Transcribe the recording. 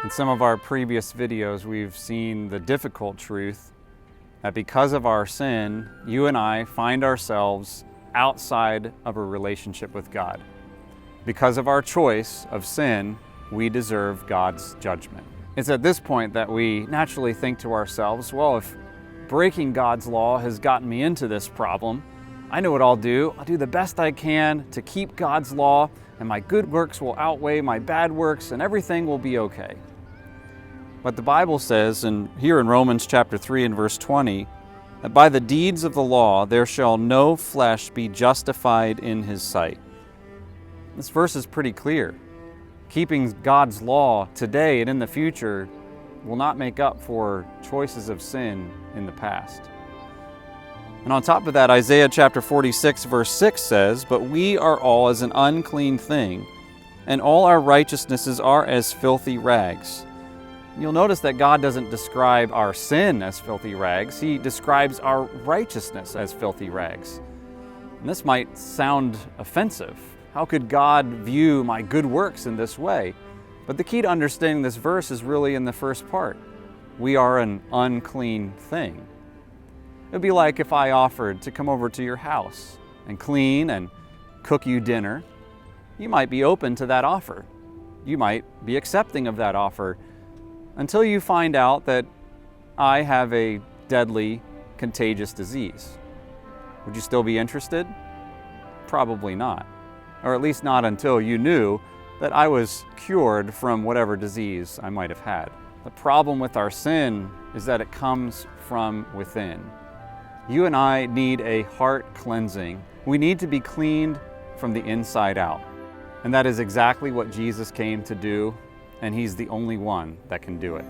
In some of our previous videos, we've seen the difficult truth that because of our sin, you and I find ourselves outside of a relationship with God. Because of our choice of sin, we deserve God's judgment. It's at this point that we naturally think to ourselves, well, if breaking God's law has gotten me into this problem, I know what I'll do. I'll do the best I can to keep God's law, and my good works will outweigh my bad works, and everything will be okay. But the Bible says, and here in Romans chapter 3 and verse 20, that by the deeds of the law there shall no flesh be justified in his sight. This verse is pretty clear. Keeping God's law today and in the future will not make up for choices of sin in the past. And on top of that, Isaiah chapter 46 verse 6 says, "But we are all as an unclean thing, and all our righteousnesses are as filthy rags." You'll notice that God doesn't describe our sin as filthy rags. He describes our righteousness as filthy rags. And this might sound offensive. How could God view my good works in this way? But the key to understanding this verse is really in the first part. We are an unclean thing. It would be like if I offered to come over to your house and clean and cook you dinner. You might be open to that offer. You might be accepting of that offer until you find out that I have a deadly, contagious disease. Would you still be interested? Probably not. Or at least not until you knew that I was cured from whatever disease I might have had. The problem with our sin is that it comes from within. You and I need a heart cleansing. We need to be cleaned from the inside out. And that is exactly what Jesus came to do, and He's the only one that can do it.